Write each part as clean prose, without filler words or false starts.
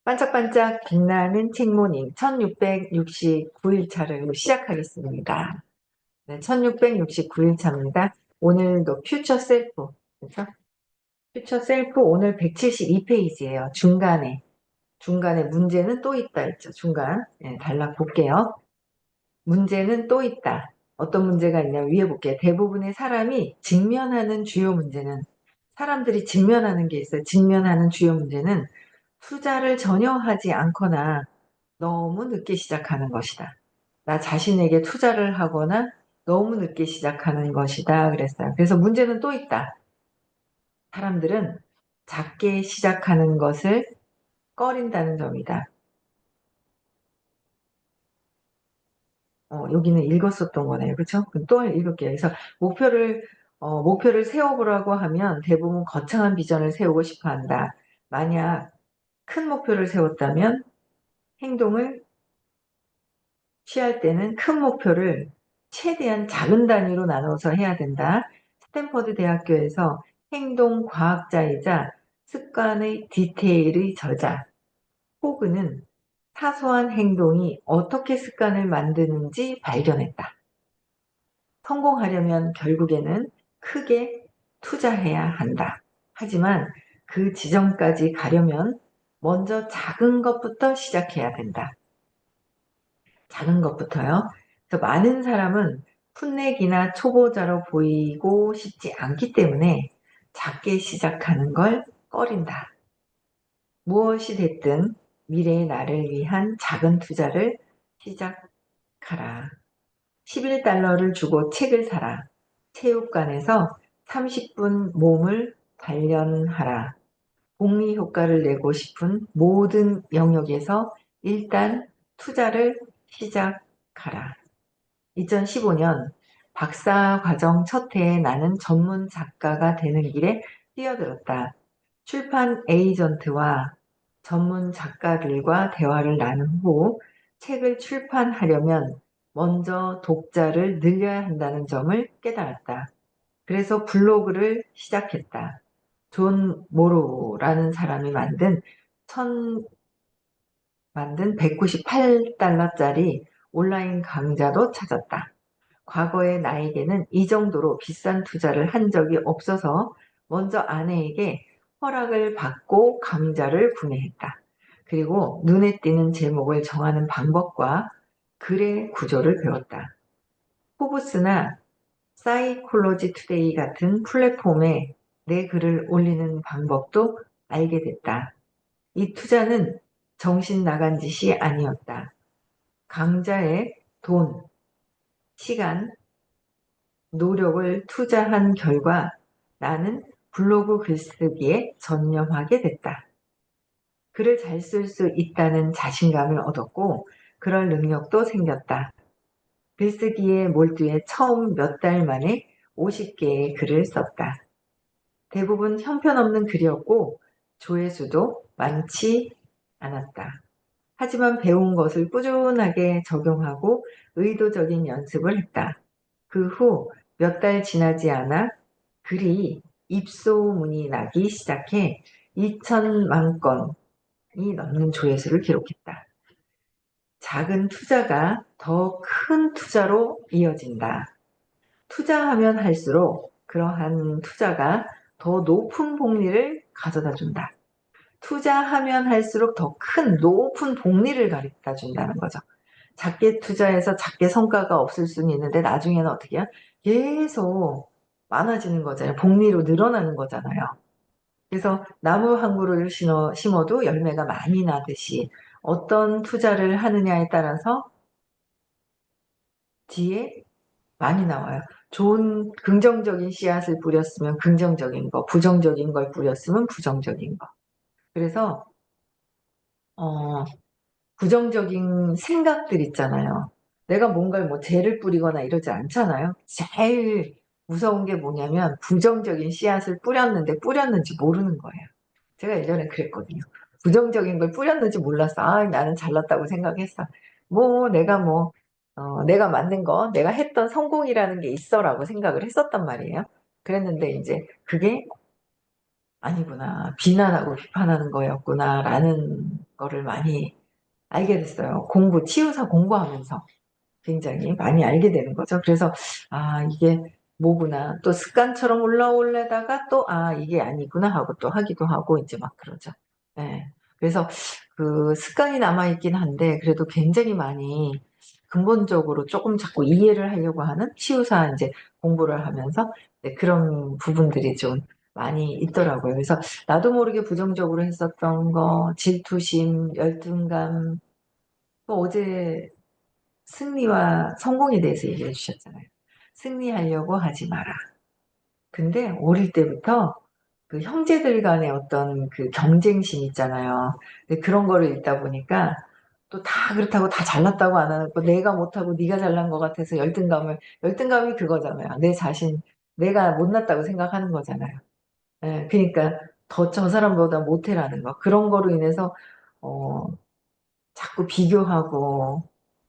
반짝반짝 빛나는 책모닝 1669일차를 시작하겠습니다. 네, 1669일차입니다. 오늘도 퓨처 셀프, 그렇죠? 퓨처 셀프 오늘 172페이지예요. 중간에 문제는 또 있다 했죠. 중간. 네, 단락 볼게요. 문제는 또 있다. 어떤 문제가 있냐 위에 볼게요. 대부분의 사람이 직면하는 주요 문제는 사람들이 직면하는 게 있어요. 직면하는 주요 문제는 투자를 전혀 하지 않거나 너무 늦게 시작하는 것이다. 나 자신에게 투자를 하거나 너무 늦게 시작하는 것이다. 그랬어요. 그래서 문제는 또 있다. 사람들은 작게 시작하는 것을 꺼린다는 점이다. 여기는 읽었었던 거네요. 그렇죠? 또 읽을게요. 그래서 목표를 세워보라고 하면 대부분 거창한 비전을 세우고 싶어 한다. 만약 큰 목표를 세웠다면 행동을 취할 때는 큰 목표를 최대한 작은 단위로 나눠서 해야 된다. 스탠퍼드 대학교에서 행동과학자이자 습관의 디테일의 저자 호그는 사소한 행동이 어떻게 습관을 만드는지 발견했다. 성공하려면 결국에는 크게 투자해야 한다. 하지만 그 지점까지 가려면 먼저 작은 것부터 시작해야 된다. 작은 것부터요. 그래서 많은 사람은 풋내기나 초보자로 보이고 싶지 않기 때문에 작게 시작하는 걸 꺼린다. 무엇이 됐든 미래의 나를 위한 작은 투자를 시작하라. 11달러를 주고 책을 사라. 체육관에서 30분 몸을 단련하라. 복리 효과를 내고 싶은 모든 영역에서 일단 투자를 시작하라. 2015년 박사과정 첫 해에 나는 전문 작가가 되는 길에 뛰어들었다. 출판 에이전트와 전문 작가들과 대화를 나눈 후 책을 출판하려면 먼저 독자를 늘려야 한다는 점을 깨달았다. 그래서 블로그를 시작했다. 존 모로라는 사람이 만든 198달러짜리 온라인 강좌도 찾았다. 과거에 나에게는 이 정도로 비싼 투자를 한 적이 없어서 먼저 아내에게 허락을 받고 강좌를 구매했다. 그리고 눈에 띄는 제목을 정하는 방법과 글의 구조를 배웠다. 포브스나 사이콜로지 투데이 같은 플랫폼에 내 글을 올리는 방법도 알게 됐다. 이 투자는 정신 나간 짓이 아니었다. 강좌에 돈, 시간, 노력을 투자한 결과 나는 블로그 글쓰기에 전념하게 됐다. 글을 잘 쓸 수 있다는 자신감을 얻었고 그럴 능력도 생겼다. 글쓰기에 몰두해 처음 몇 달 만에 50개의 글을 썼다. 대부분 형편없는 글이었고 조회수도 많지 않았다. 하지만 배운 것을 꾸준하게 적용하고 의도적인 연습을 했다. 그 후 몇 달 지나지 않아 글이 입소문이 나기 시작해 2천만 건이 넘는 조회수를 기록했다. 작은 투자가 더 큰 투자로 이어진다. 투자하면 할수록 그러한 투자가 더 높은 복리를 가져다 준다. 투자하면 할수록 더 큰 높은 복리를 가져다 준다는 거죠. 작게 투자해서 작게 성과가 없을 수는 있는데 나중에는 어떻게 해요? 계속 많아지는 거잖아요. 복리로 늘어나는 거잖아요. 그래서 나무 한 그루를 심어도 열매가 많이 나듯이 어떤 투자를 하느냐에 따라서 뒤에 많이 나와요. 좋은 긍정적인 씨앗을 뿌렸으면 긍정적인 거, 부정적인 걸 뿌렸으면 부정적인 거. 그래서 어, 부정적인 생각들 있잖아요. 내가 뭔가를 뭐 죄를 뿌리거나 이러지 않잖아요. 제일 무서운 게 뭐냐면 부정적인 씨앗을 뿌렸는데 뿌렸는지 모르는 거예요. 제가 예전에 그랬거든요. 부정적인 걸 뿌렸는지 몰랐어. 아, 나는 잘났다고 생각했어. 내가 만든 거, 내가 했던 성공이라는 게 있어라고 생각을 했었단 말이에요. 그랬는데 이제 그게 아니구나. 비난하고 비판하는 거였구나. 라는 거를 많이 알게 됐어요. 치유사 공부하면서 굉장히 많이 알게 되는 거죠. 그래서, 아, 이게 뭐구나. 또 습관처럼 올라올래다가 또, 아, 이게 아니구나 하고 또 하기도 하고, 이제 막 그러죠. 네. 그래서 그 습관이 남아있긴 한데, 그래도 굉장히 많이 근본적으로 조금 자꾸 이해를 하려고 하는 치유사 이제 공부를 하면서 네, 그런 부분들이 좀 많이 있더라고요. 그래서 나도 모르게 부정적으로 했었던 거, 질투심, 열등감, 또 어제 승리와 성공에 대해서 얘기해 주셨잖아요. 승리하려고 하지 마라. 근데 어릴 때부터 그 형제들 간의 어떤 그 경쟁심 있잖아요. 근데 그런 거를 읽다 보니까 또 다 그렇다고 다 잘났다고 안 하고 내가 못하고 네가 잘난 것 같아서 열등감이 그거잖아요. 내 자신, 내가 못났다고 생각하는 거잖아요. 예, 그러니까 더 저 사람보다 못해라는 거. 그런 거로 인해서, 어, 자꾸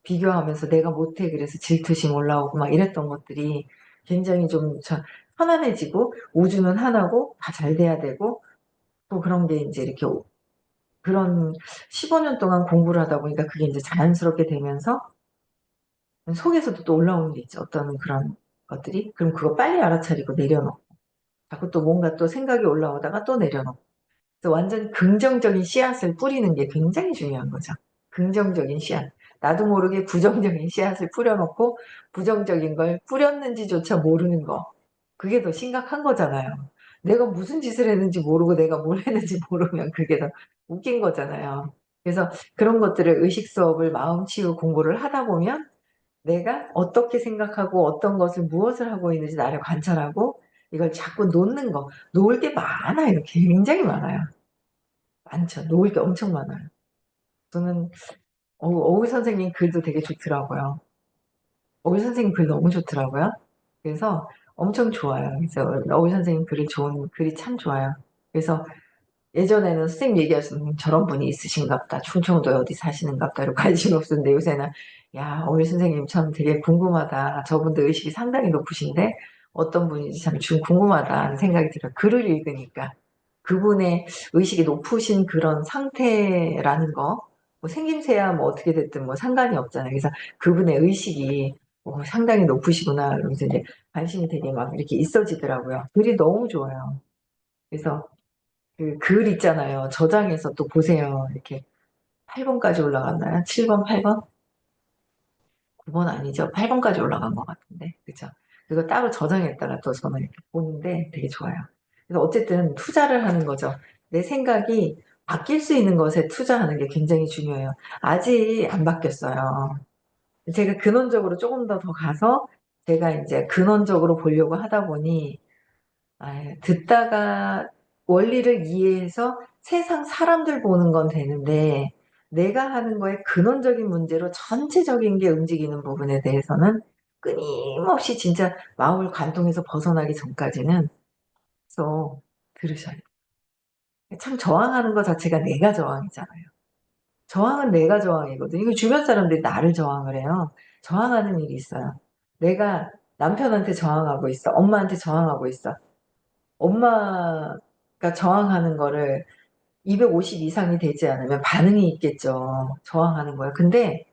비교하면서 내가 못해 그래서 질투심 올라오고 막 이랬던 것들이 굉장히 좀 편안해지고 우주는 하나고 다 잘 돼야 되고 또 그런 게 이제 이렇게 그런 15년 동안 공부를 하다 보니까 그게 이제 자연스럽게 되면서 속에서도 또 올라오는 게 있죠. 어떤 그런 것들이. 그럼 그거 빨리 알아차리고 내려놓고 자꾸 또 뭔가 또 생각이 올라오다가 또 내려놓고 그래서 완전 긍정적인 씨앗을 뿌리는 게 굉장히 중요한 거죠. 긍정적인 씨앗. 나도 모르게 부정적인 씨앗을 뿌려놓고 부정적인 걸 뿌렸는지조차 모르는 거. 그게 더 심각한 거잖아요. 내가 무슨 짓을 했는지 모르고 내가 뭘 했는지 모르면 그게 더 웃긴 거잖아요. 그래서 그런 것들을 의식 수업을 마음치유 공부를 하다 보면 내가 어떻게 생각하고 어떤 것을 무엇을 하고 있는지 나를 관찰하고 이걸 자꾸 놓는 거. 놓을 게 많아요. 굉장히 많아요. 많죠. 놓을 게 엄청 많아요. 저는 어우 선생님 글도 되게 좋더라고요. 어우 선생님 글 너무 좋더라고요. 그래서 엄청 좋아요. 그래서 어우 선생님 글이 참 좋아요. 그래서 예전에는 선생님 얘기하시는 저런 분이 있으신갑다. 충청도에 어디 사시는갑다. 이런 관심 없었는데 요새는 야, 어우 선생님 참 되게 궁금하다. 저분도 의식이 상당히 높으신데 어떤 분인지 참 궁금하다 하는 생각이 들어요. 글을 읽으니까. 그분의 의식이 높으신 그런 상태라는 거, 뭐 생김새야 뭐 어떻게 됐든 뭐 상관이 없잖아요. 그래서 그분의 의식이 상당히 높으시구나. 그러면서 이제 관심이 되게 막 이렇게 있어지더라고요. 글이 너무 좋아요. 그래서 그 글 있잖아요. 저장해서 또 보세요. 이렇게 8번까지 올라갔나요? 7번, 8번? 9번 아니죠? 8번까지 올라간 것 같은데. 그죠? 그거 따로 저장했다가 또 저는 이렇게 보는데 되게 좋아요. 그래서 어쨌든 투자를 하는 거죠. 내 생각이 바뀔 수 있는 것에 투자하는 게 굉장히 중요해요. 아직 안 바뀌었어요. 제가 근원적으로 조금 더 가서 제가 이제 근원적으로 보려고 하다 보니 듣다가 원리를 이해해서 세상 사람들 보는 건 되는데 내가 하는 거에 근원적인 문제로 전체적인 게 움직이는 부분에 대해서는 끊임없이 진짜 마음을 관통해서 벗어나기 전까지는 그래서 들으셔야 돼요. 참 저항하는 것 자체가 내가 저항이잖아요. 저항은 내가 저항이거든요. 이거 주변 사람들이 나를 저항을 해요. 저항하는 일이 있어요. 내가 남편한테 저항하고 있어. 엄마한테 저항하고 있어. 엄마가 저항하는 거를 250 이상이 되지 않으면 반응이 있겠죠. 저항하는 거예요. 근데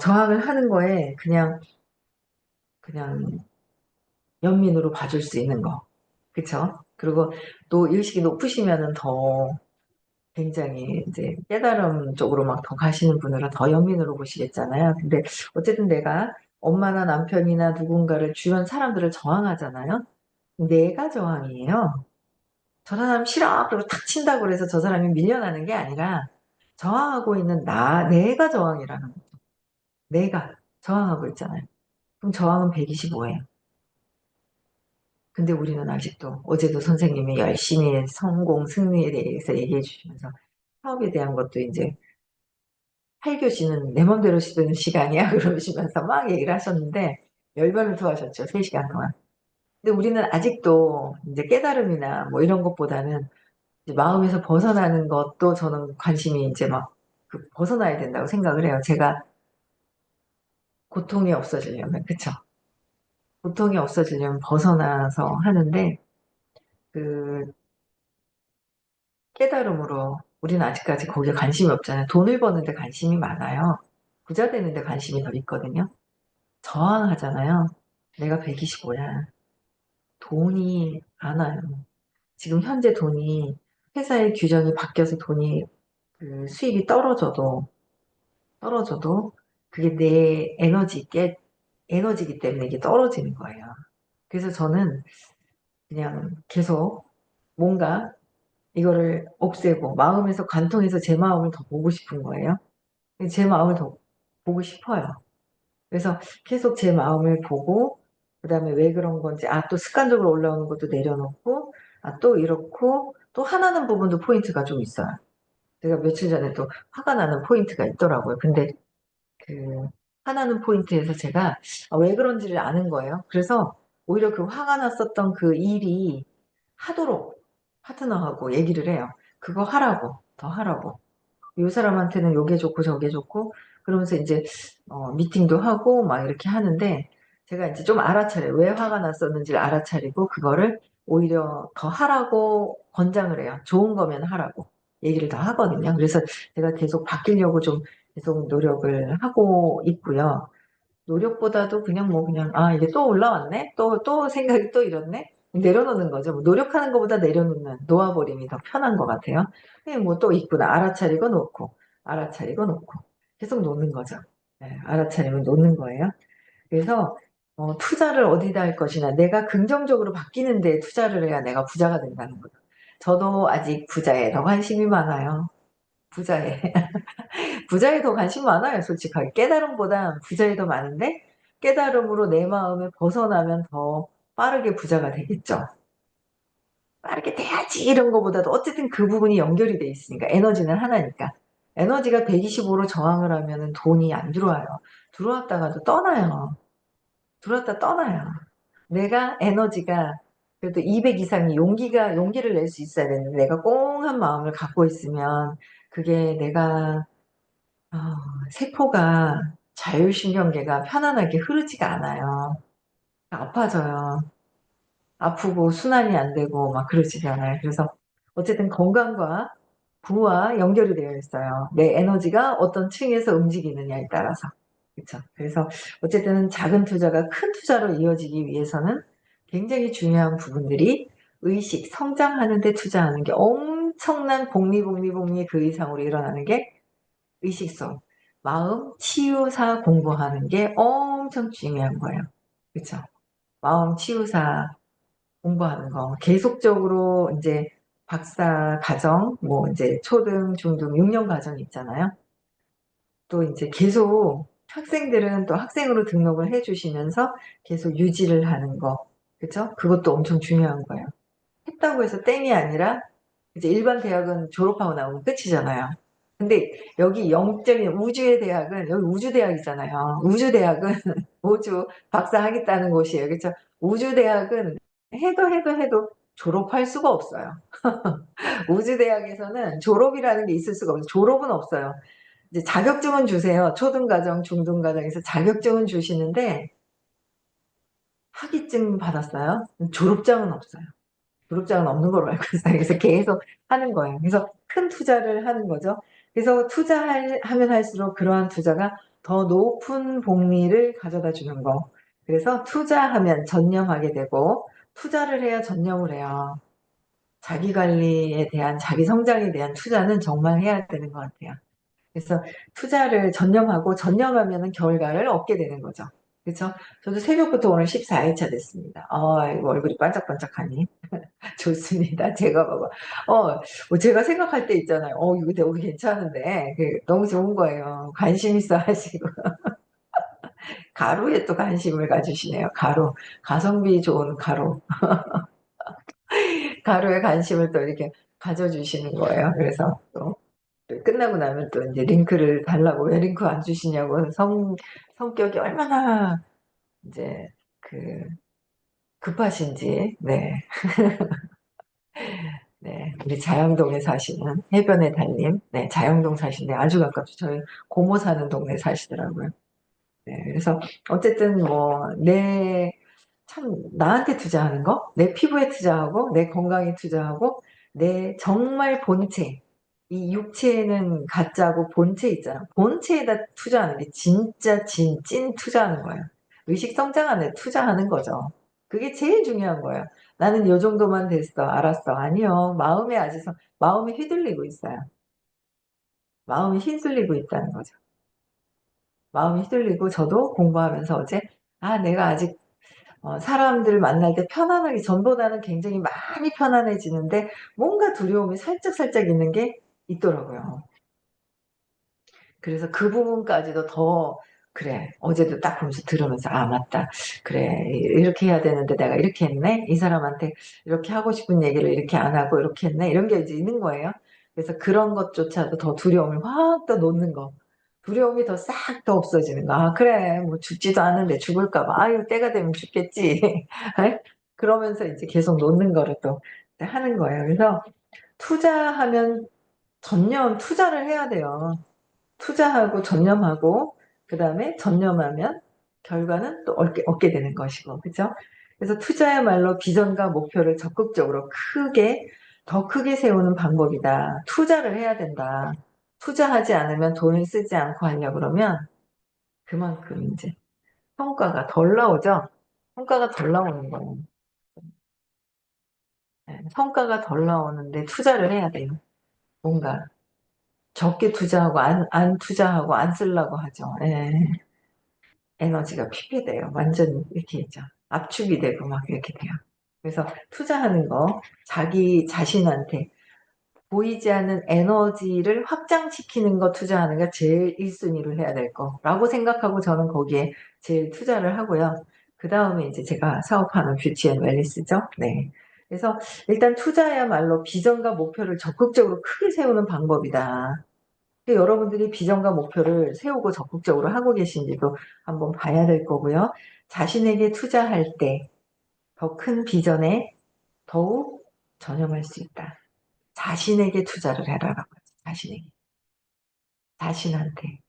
저항을 하는 거에 그냥 연민으로 봐줄 수 있는 거. 그쵸? 그리고 또 의식이 높으시면은 더 굉장히 이제 깨달음 쪽으로 막 더 가시는 분들은 더 연민으로 보시겠잖아요. 근데 어쨌든 내가 엄마나 남편이나 누군가를 주변 사람들을 저항하잖아요. 내가 저항이에요. 저 사람 싫어. 그리고 탁 친다고 그래서 저 사람이 밀려나는 게 아니라 저항하고 있는 내가 저항이라는 거죠. 내가 저항하고 있잖아요. 그럼 저항은 125예요. 근데 우리는 아직도 어제도 선생님이 열심히 성공, 승리에 대해서 얘기해 주시면서 사업에 대한 것도 이제 8교시는 내 맘대로 쓰는 시간이야 그러시면서 막 얘기를 하셨는데 열변을 토하셨죠. 3시간 동안. 근데 우리는 아직도 이제 깨달음이나 뭐 이런 것보다는 이제 마음에서 벗어나는 것도 저는 관심이 이제 막 벗어나야 된다고 생각을 해요. 제가 고통이 없어지려면, 그쵸? 고통이 없어지려면 벗어나서 하는데, 그 깨달음으로 우리는 아직까지 거기에 관심이 없잖아요. 돈을 버는데 관심이 많아요. 부자 되는데 관심이 더 있거든요. 저항하잖아요. 내가 125야. 돈이 안 와요. 지금 현재 돈이 회사의 규정이 바뀌어서 돈이 그 수입이 떨어져도 그게 내 에너지이기 때문에 이게 떨어지는 거예요. 그래서 저는 그냥 계속 뭔가 이거를 없애고 마음에서 관통해서 제 마음을 더 보고 싶은 거예요. 제 마음을 더 보고 싶어요. 그래서 계속 제 마음을 보고 그다음에 왜 그런 건지 또 습관적으로 올라오는 것도 내려놓고 또 이렇고 또 화나는 부분도 포인트가 좀 있어요. 제가 며칠 전에 또 화가 나는 포인트가 있더라고요. 근데 그 화나는 포인트에서 제가 왜 그런지를 아는 거예요. 그래서 오히려 그 화가 났었던 그 일이 하도록 파트너하고 얘기를 해요. 그거 하라고, 더 하라고. 요 사람한테는 요게 좋고 저게 좋고 그러면서 이제 미팅도 하고 막 이렇게 하는데 제가 이제 좀 알아차려요. 왜 화가 났었는지를 알아차리고 그거를 오히려 더 하라고 권장을 해요. 좋은 거면 하라고 얘기를 더 하거든요. 그래서 제가 계속 바뀌려고 좀 계속 노력을 하고 있고요. 노력보다도 그냥 뭐 그냥 이게 또 올라왔네? 또 생각이 또 이렇네? 내려놓는 거죠. 뭐 노력하는 것보다 내려놓는 놓아버림이 더 편한 것 같아요. 그냥 뭐 또 있구나. 알아차리고 놓고 알아차리고 놓고 계속 놓는 거죠. 네, 알아차리면 놓는 거예요. 그래서 투자를 어디다 할 것이냐. 내가 긍정적으로 바뀌는 데 투자를 해야 내가 부자가 된다는 거죠. 저도 아직 부자에 더 관심이 많아요. 부자에. 부자에 더 관심 많아요, 솔직하게. 깨달음보다 부자에 더 많은데, 깨달음으로 내 마음에 벗어나면 더 빠르게 부자가 되겠죠. 빠르게 돼야지, 이런 거보다도 어쨌든 그 부분이 연결이 돼 있으니까, 에너지는 하나니까. 에너지가 125로 저항을 하면 돈이 안 들어와요. 들어왔다가도 떠나요. 들어왔다 떠나요. 내가 에너지가 그래도 200 이상이 용기를 낼 수 있어야 되는데, 내가 꽁한 마음을 갖고 있으면, 그게 내가 세포가 자율신경계가 편안하게 흐르지가 않아요. 아파져요. 아프고 순환이 안 되고 막 그러지잖아요. 그래서 어쨌든 건강과 부와 연결이 되어 있어요. 내 에너지가 어떤 층에서 움직이느냐에 따라서. 그렇죠. 그래서 어쨌든 작은 투자가 큰 투자로 이어지기 위해서는 굉장히 중요한 부분들이 의식, 성장하는 데 투자하는 게 엄청난 복리 그 이상으로 일어나는 게 의식성, 마음 치유사 공부하는 게 엄청 중요한 거예요. 그렇죠? 마음 치유사 공부하는 거 계속적으로 이제 박사 과정, 뭐 이제 초등, 중등, 6년 과정 있잖아요. 또 이제 계속 학생들은 또 학생으로 등록을 해주시면서 계속 유지를 하는 거, 그렇죠? 그것도 엄청 중요한 거예요. 했다고 해서 땡이 아니라 이제 일반 대학은 졸업하고 나오면 끝이잖아요. 근데 여기 영적인 우주의 대학은 여기 우주대학이잖아요. 우주대학은 우주 박사 하겠다는 곳이에요. 그렇죠? 우주대학은 해도 졸업할 수가 없어요. 우주대학에서는 졸업이라는 게 있을 수가 없어요. 졸업은 없어요. 이제 자격증은 주세요. 초등과정, 중등과정에서 자격증은 주시는데 학위증 받았어요? 졸업장은 없어요. 졸업장은 없는 걸로 알고 있어요. 그래서 계속 하는 거예요. 그래서 큰 투자를 하는 거죠. 그래서 투자하면 할수록 그러한 투자가 더 높은 복리를 가져다 주는 거. 그래서 투자하면 전념하게 되고 투자를 해야 전념을 해요. 자기 관리에 대한 자기 성장에 대한 투자는 정말 해야 되는 것 같아요. 그래서 투자를 전념하고 전념하면 결과를 얻게 되는 거죠. 그렇죠? 저도 새벽부터 오늘 14일차 됐습니다. 이거 얼굴이 반짝반짝하니. 좋습니다. 제가 봐봐. 제가 생각할 때 있잖아요. 이거 너무 괜찮은데. 너무 좋은 거예요. 관심 있어 하시고. 가루에 또 관심을 가지시네요. 가루. 가성비 좋은 가루. 가루에 관심을 또 이렇게 가져주시는 거예요. 그래서 또 끝나고 나면 또 이제 링크를 달라고 왜 링크 안 주시냐고 성격이 얼마나 이제 그 급하신지. 네. 네, 우리 자영동에 사시는 해변의 달님, 네, 자영동 사시는데 아주 가깝죠. 저희 고모 사는 동네 사시더라고요. 네, 그래서 어쨌든 뭐, 참, 나한테 투자하는 거, 내 피부에 투자하고, 내 건강에 투자하고, 내 정말 본체, 이 육체는 가짜고 본체 있잖아. 본체에다 투자하는 게 진짜 찐 투자하는 거예요. 의식 성장 안에 투자하는 거죠. 그게 제일 중요한 거예요. 나는 요 정도만 됐어. 알았어. 아니요. 마음에 아직 마음이 휘둘리고 있어요. 마음이 휘둘리고 있다는 거죠. 마음이 휘둘리고 저도 공부하면서 어제 내가 아직 사람들 만날 때 편안하게 전보다는 굉장히 많이 편안해지는데 뭔가 두려움이 살짝살짝 있는 게 있더라고요. 그래서 그 부분까지도 더 그래 어제도 딱 보면서 들으면서 맞다 그래 이렇게 해야 되는데 내가 이렇게 했네 이 사람한테 이렇게 하고 싶은 얘기를 이렇게 안 하고 이렇게 했네 이런 게 이제 있는 거예요. 그래서 그런 것조차도 더 두려움을 확 더 놓는 거 두려움이 더 싹 더 없어지는 거 그래 뭐 죽지도 않은데 죽을까 봐 아유 때가 되면 죽겠지 그러면서 이제 계속 놓는 거를 또 하는 거예요. 그래서 투자하면 전념 투자를 해야 돼요. 투자하고 전념하고 그다음에 전념하면 결과는 또 얻게 되는 것이고 그죠? 그래서 투자야말로 비전과 목표를 적극적으로 더 크게 세우는 방법이다. 투자를 해야 된다. 투자하지 않으면 돈을 쓰지 않고 하려고 그러면 그만큼 이제 성과가 덜 나오죠? 성과가 덜 나오는 거예요. 네, 성과가 덜 나오는데 투자를 해야 돼요. 뭔가 적게 투자하고 안 투자하고 안 쓰려고 하죠. 예. 에너지가 피폐돼요. 완전 이렇게 있죠. 압축이 되고 막 이렇게 돼요. 그래서 투자하는 거 자기 자신한테 보이지 않는 에너지를 확장시키는 거 투자하는 게 제일 1순위로 해야 될 거라고 생각하고 저는 거기에 제일 투자를 하고요. 그 다음에 이제 제가 사업하는 뷰티 앤 웰니스죠. 네. 그래서 일단 투자야말로 비전과 목표를 적극적으로 크게 세우는 방법이다. 여러분들이 비전과 목표를 세우고 적극적으로 하고 계신지도 한번 봐야 될 거고요. 자신에게 투자할 때 더 큰 비전에 더욱 전념할 수 있다. 자신에게 투자를 해라라고 하죠. 자신에게. 자신한테.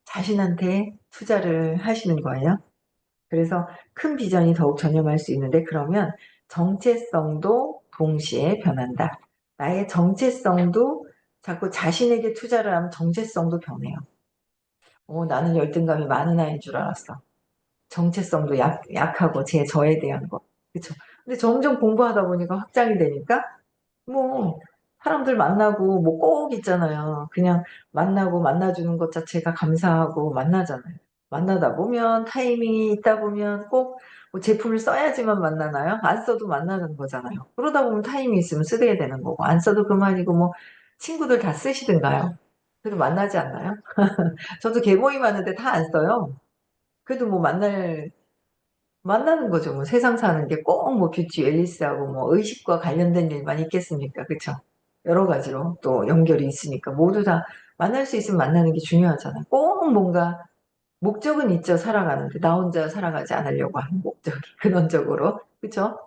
자신한테 투자를 하시는 거예요. 그래서 큰 비전이 더욱 전념할 수 있는데 그러면 정체성도 동시에 변한다. 나의 정체성도 자꾸 자신에게 투자를 하면 정체성도 변해요. 나는 열등감이 많은 아이인 줄 알았어. 정체성도 약하고 저에 대한 거. 그쵸? 근데 점점 공부하다 보니까 확장이 되니까 뭐 사람들 만나고 뭐 꼭 있잖아요. 그냥 만나고 만나주는 것 자체가 감사하고 만나잖아요. 만나다 보면 타이밍이 있다 보면 꼭뭐 제품을 써야지만 만나나요? 안 써도 만나는 거잖아요. 그러다 보면 타이밍이 있으면 쓰게 되는 거고 안 써도 그만이고 뭐 친구들 다 쓰시든가요. 그래도 만나지 않나요? 저도 개모임 하는데 다 안 써요. 그래도 뭐 만나는 거죠. 뭐 세상 사는 게 꼭 뭐 뷰티 앨리스하고 뭐 의식과 관련된 일만 있겠습니까? 그쵸? 여러 가지로 또 연결이 있으니까 모두 다 만날 수 있으면 만나는 게 중요하잖아요. 꼭 뭔가 목적은 있죠. 살아가는데 나 혼자 살아가지 않으려고 하는 목적이 근원적으로 그쵸?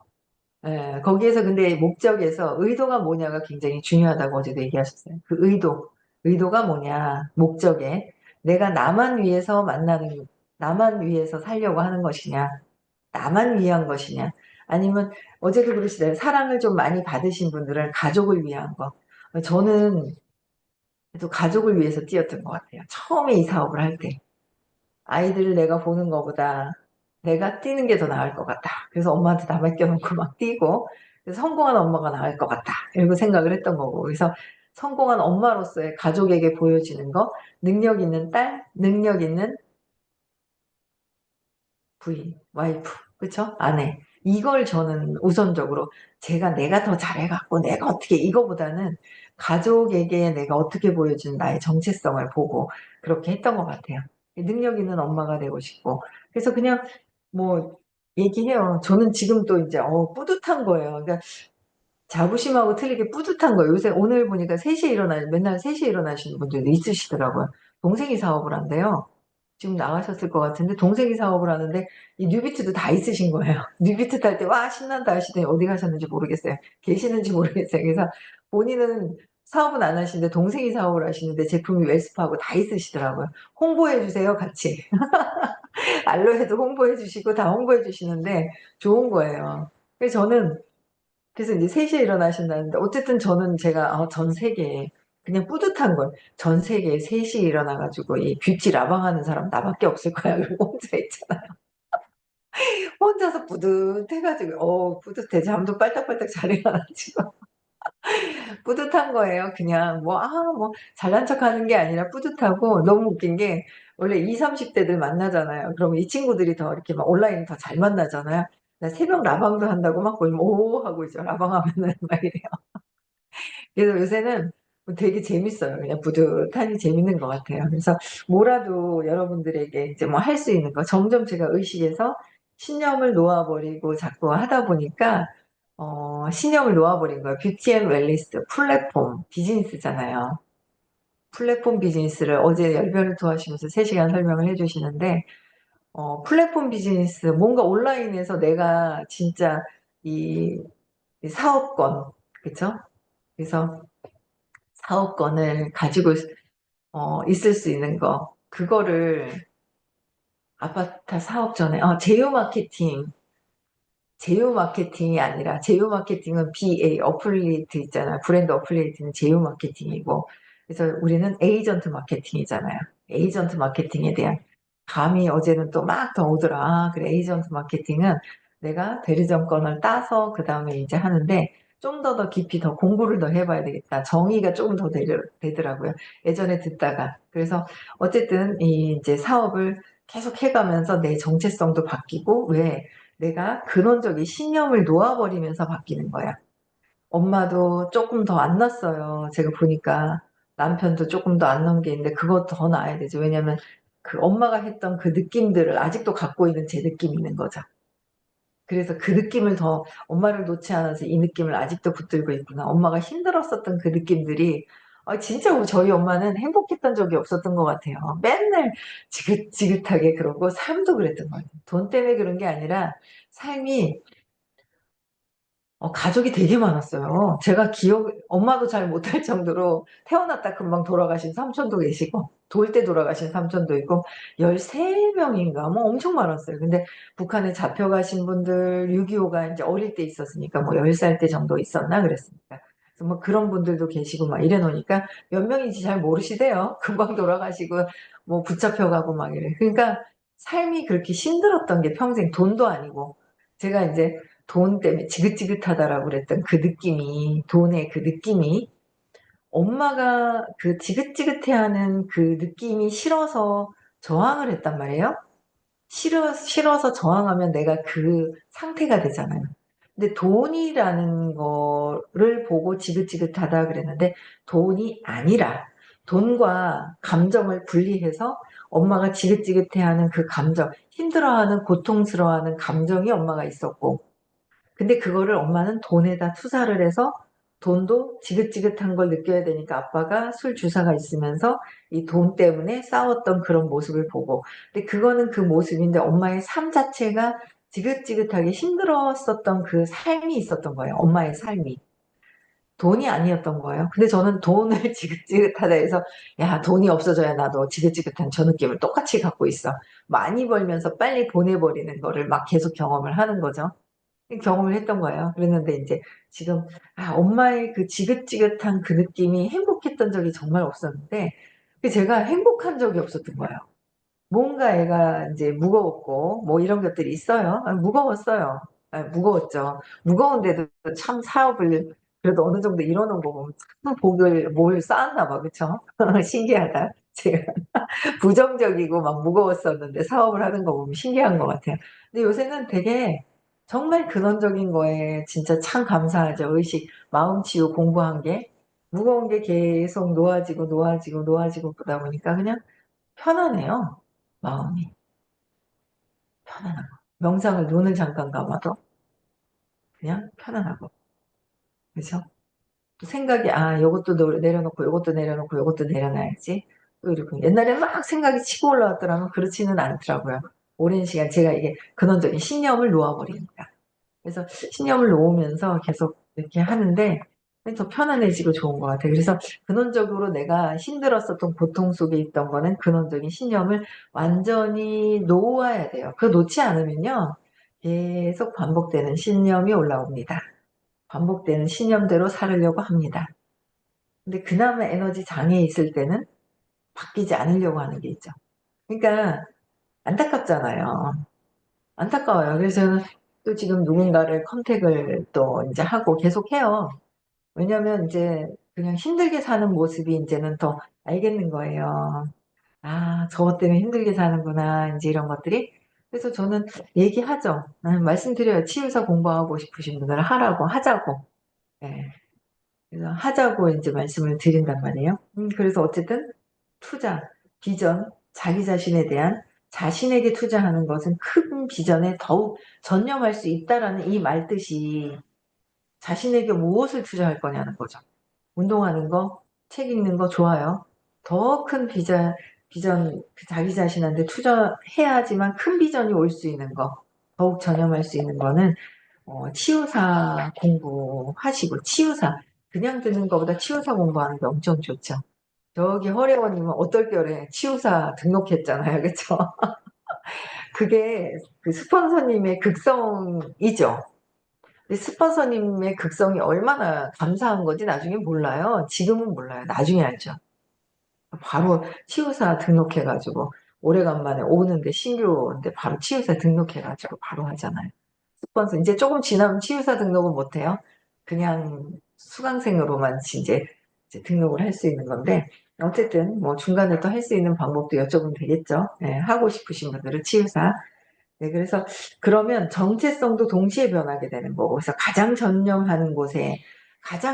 예, 거기에서 근데 목적에서 의도가 뭐냐가 굉장히 중요하다고 어제도 얘기하셨어요. 그 의도가 뭐냐, 목적에 내가 나만 위해서 살려고 하는 것이냐, 나만 위한 것이냐, 아니면 어제도 그러시잖아요. 사랑을 좀 많이 받으신 분들은 가족을 위한 거. 저는 또 가족을 위해서 뛰었던 것 같아요. 처음에 이 사업을 할 때. 아이들을 내가 보는 것보다 내가 뛰는 게 더 나을 것 같다. 그래서 엄마한테 다 맡겨놓고 막 뛰고 그래서 성공한 엄마가 나을 것 같다. 이렇게 생각을 했던 거고 그래서 성공한 엄마로서의 가족에게 보여지는 거 능력 있는 딸, 능력 있는 부인, 와이프, 그쵸? 아내. 이걸 저는 우선적으로 내가 더 잘해갖고 내가 어떻게 이거보다는 가족에게 내가 어떻게 보여준 나의 정체성을 보고 그렇게 했던 것 같아요. 능력 있는 엄마가 되고 싶고. 그래서 그냥 뭐 얘기해요. 저는 지금 또 이제 뿌듯한 거예요. 그러니까 자부심하고 틀리게 뿌듯한 거예요. 요새 오늘 보니까 맨날 3시에 일어나시는 분들도 있으시더라고요. 동생이 사업을 한대요. 지금 나가셨을 것 같은데 동생이 사업을 하는데 이 뉴비트도 다 있으신 거예요. 뉴비트 탈 때 와 신난다 하시더니 어디 가셨는지 모르겠어요. 계시는지 모르겠어요. 그래서 본인은 사업은 안 하시는데 동생이 사업을 하시는데 제품이 웰스파하고 다 있으시더라고요. 홍보해 주세요 같이. 알로에도 홍보해 주시고 다 홍보해 주시는데 좋은 거예요. 그래서 저는 그래서 이제 3시에 일어나신다는데, 어쨌든 저는 제가, 전 세계에, 그냥 뿌듯한 걸, 전 세계에 3시에 일어나가지고, 이 뷰티 라방하는 사람 나밖에 없을 거야. 그리고 혼자 있잖아. 혼자서 뿌듯해가지고, 뿌듯해. 잠도 빨딱빨딱 잘 일어나지고. 뿌듯한 거예요. 그냥 뭐 잘난 척 하는 게 아니라 뿌듯하고 너무 웃긴 게 원래 20, 30대들 만나잖아요. 그러면 이 친구들이 더 이렇게 막 온라인 더 잘 만나잖아요. 나 새벽 라방도 한다고 막 거의 오 하고 있죠. 라방하면은 막 이래요. 그래서 요새는 되게 재밌어요. 그냥 뿌듯하니 재밌는 것 같아요. 그래서 뭐라도 여러분들에게 이제 뭐 할 수 있는 거 점점 제가 의식해서 신념을 놓아버리고 자꾸 하다 보니까 신념을 놓아버린 거예요. 뷰티 앤 웰니스 플랫폼 비즈니스잖아요. 플랫폼 비즈니스를 어제 열변을 토하시면서 3시간 설명을 해주시는데, 플랫폼 비즈니스, 뭔가 온라인에서 내가 진짜 이, 이 사업권, 그쵸? 그래서 사업권을 가지고 있을 수 있는 거, 그거를 아바타 사업 전에, 제휴 마케팅, 제휴 마케팅이 아니라 제휴 마케팅은 BA 어플리에이트 있잖아요. 브랜드 어플리에이트는 제휴 마케팅이고 그래서 우리는 에이전트 마케팅이잖아요. 에이전트 마케팅에 대한 감이 어제는 또 막 더 오더라. 그래 에이전트 마케팅은 내가 대리점권을 따서 그 다음에 이제 하는데 좀 더 깊이 더 공부를 더 해봐야 되겠다. 정의가 조금 더 되더라고요. 예전에 듣다가 그래서 어쨌든 이 이제 사업을 계속 해가면서 내 정체성도 바뀌고 왜 내가 근원적인 신념을 놓아버리면서 바뀌는 거야. 엄마도 조금 더 안 났어요. 제가 보니까 남편도 조금 더 안 넣은 게 있는데 그거 더 나아야 되죠. 왜냐면 그 엄마가 했던 그 느낌들을 아직도 갖고 있는 제 느낌이 있는 거죠. 그래서 그 느낌을 더 엄마를 놓지 않아서 이 느낌을 아직도 붙들고 있구나. 엄마가 힘들었었던 그 느낌들이 진짜 저희 엄마는 행복했던 적이 없었던 것 같아요. 맨날 지긋지긋하게 그러고 삶도 그랬던 것 같아요. 돈 때문에 그런 게 아니라 삶이 가족이 되게 많았어요. 제가 엄마도 잘 못할 정도로 태어났다 금방 돌아가신 삼촌도 계시고, 돌 때 돌아가신 삼촌도 있고, 13명인가, 뭐 엄청 많았어요. 근데 북한에 잡혀가신 분들, 6.25가 이제 어릴 때 있었으니까, 뭐 10살 때 정도 있었나 그랬으니까. 그래서 뭐 그런 분들도 계시고 막 이래 놓으니까 몇 명인지 잘 모르시대요. 금방 돌아가시고, 뭐 붙잡혀가고 막 이래. 그러니까 삶이 그렇게 힘들었던 게 평생 돈도 아니고, 제가 이제 돈 때문에 지긋지긋하다라고 그랬던 그 느낌이, 돈의 그 느낌이, 엄마가 그 지긋지긋해하는 그 느낌이 싫어서 저항을 했단 말이에요. 싫어서 저항하면 내가 그 상태가 되잖아요. 근데 돈이라는 거를 보고 지긋지긋하다 그랬는데 돈이 아니라 돈과 감정을 분리해서 엄마가 지긋지긋해하는 그 감정, 힘들어하는 고통스러워하는 감정이 엄마가 있었고 근데 그거를 엄마는 돈에다 투자를 해서 돈도 지긋지긋한 걸 느껴야 되니까 아빠가 술 주사가 있으면서 이 돈 때문에 싸웠던 그런 모습을 보고 근데 그거는 그 모습인데 엄마의 삶 자체가 지긋지긋하게 힘들었었던 그 삶이 있었던 거예요. 엄마의 삶이. 돈이 아니었던 거예요. 근데 저는 돈을 지긋지긋하다 해서 야 돈이 없어져야 나도 지긋지긋한 저 느낌을 똑같이 갖고 있어. 많이 벌면서 빨리 보내버리는 거를 막 계속 경험을 하는 거죠. 경험을 했던 거예요. 그랬는데 이제 지금 엄마의 그 지긋지긋한 그 느낌이 행복했던 적이 정말 없었는데 제가 행복한 적이 없었던 거예요. 뭔가 애가 이제 무거웠고 뭐 이런 것들이 있어요. 무거웠어요. 무거웠죠. 무거운데도 참 사업을 그래도 어느 정도 이뤄놓은 거 보면 참 복을 뭘 쌓았나 봐. 그쵸? 신기하다. 제가 부정적이고 막 무거웠었는데 사업을 하는 거 보면 신기한 것 같아요. 근데 요새는 되게 정말 근원적인 거에 진짜 참 감사하죠. 의식, 마음 치유 공부한 게 무거운 게 계속 놓아지고 그러다 보니까 그냥 편하네요. 마음이 편안하고 명상을 눈을 잠깐 감아도 그냥 편안하고 그죠? 또 생각이 요것도 내려놓고 요것도 내려놓고 요것도 내려놔야지. 또 이러고 옛날에 막 생각이 치고 올라왔더라면 그렇지는 않더라고요. 오랜 시간 제가 이게 근원적인 신념을 놓아버리니까. 그래서 신념을 놓으면서 계속 이렇게 하는데 더 편안해지고 좋은 것 같아요. 그래서 근원적으로 내가 힘들었었던 고통 속에 있던 거는 근원적인 신념을 완전히 놓아야 돼요. 그거 놓지 않으면요. 계속 반복되는 신념이 올라옵니다. 반복되는 신념대로 살으려고 합니다. 근데 그나마 에너지 장애 있을 때는 바뀌지 않으려고 하는 게 있죠. 그러니까 안타깝잖아요. 안타까워요. 그래서 저는 또 지금 누군가를 컨택을 또 이제 하고 계속 해요. 왜냐면 이제 그냥 힘들게 사는 모습이 이제는 더 알겠는 거예요. 아, 저것 때문에 힘들게 사는구나. 이제 이런 것들이. 그래서 저는 얘기하죠. 말씀드려요. 치유사 공부하고 싶으신 분들은 하라고, 하자고. 예. 그래서 하자고 이제 말씀을 드린단 말이에요. 그래서 어쨌든 투자, 비전, 자기 자신에 대한 자신에게 투자하는 것은 큰 비전에 더욱 전념할 수 있다라는 이 말뜻이 자신에게 무엇을 투자할 거냐는 거죠. 운동하는 거, 책 읽는 거 좋아요. 더 큰 비전, 자기 자신한테 투자해야지만 큰 비전이 올 수 있는 거, 더욱 전념할 수 있는 거는 치유사 공부하시고, 치유사, 그냥 듣는 것보다 치유사 공부하는 게 엄청 좋죠. 저기 허리원님은 어떨 겨울에 치유사 등록했잖아요. 그쵸? 그게 그 스폰서님의 극성이죠. 근데 스폰서님의 극성이 얼마나 감사한 건지 나중에 몰라요. 지금은 몰라요. 나중에 알죠. 바로 치유사 등록해가지고 오래간만에 오는데 신규인데 바로 치유사 등록해가지고 바로 하잖아요. 스폰서 이제 조금 지나면 치유사 등록은 못해요. 그냥 수강생으로만 이제 등록을 할 수 있는 건데 어쨌든 뭐 중간에 또 할 수 있는 방법도 여쭤보면 되겠죠. 네, 하고 싶으신 분들은 치유사. 네, 그래서 그러면 정체성도 동시에 변하게 되는 거고 그래서 가장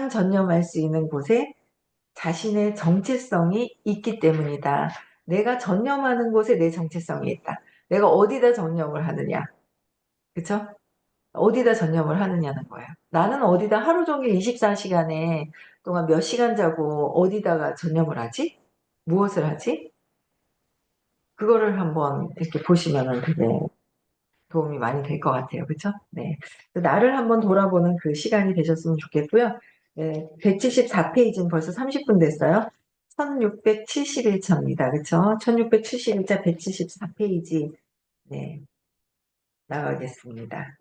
전념할 수 있는 곳에 자신의 정체성이 있기 때문이다. 내가 전념하는 곳에 내 정체성이 있다. 내가 어디다 전념을 하느냐. 그쵸? 어디다 전념을 하느냐는 거예요. 나는 어디다 하루 종일 24시간에 동안 몇 시간 자고 어디다가 전념을 하지? 무엇을 하지? 그거를 한번 이렇게 보시면은 되게 도움이 많이 될 것 같아요. 그쵸? 네. 나를 한번 돌아보는 그 시간이 되셨으면 좋겠고요. 네, 174페이지는 벌써 30분 됐어요. 1671차입니다. 그쵸? 1671차 174페이지. 네, 나가겠습니다.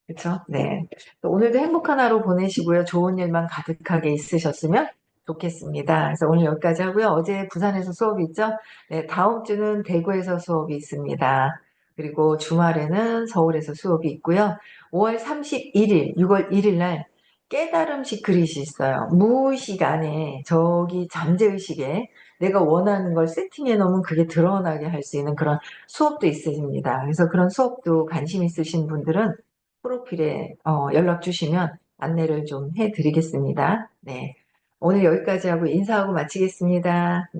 그쵸? 네. 오늘도 행복한 하루 보내시고요. 좋은 일만 가득하게 있으셨으면 좋겠습니다. 그래서 오늘 여기까지 하고요. 어제 부산에서 수업이 있죠? 네, 다음 주는 대구에서 수업이 있습니다. 그리고 주말에는 서울에서 수업이 있고요. 5월 31일, 6월 1일 날 깨달음식 그릇이 있어요. 무의식 안에 저기 잠재의식에 내가 원하는 걸 세팅해 놓으면 그게 드러나게 할 수 있는 그런 수업도 있습니다. 그래서 그런 수업도 관심 있으신 분들은 프로필에 연락 주시면 안내를 좀 해드리겠습니다. 네. 오늘 여기까지 하고 인사하고 마치겠습니다. 네.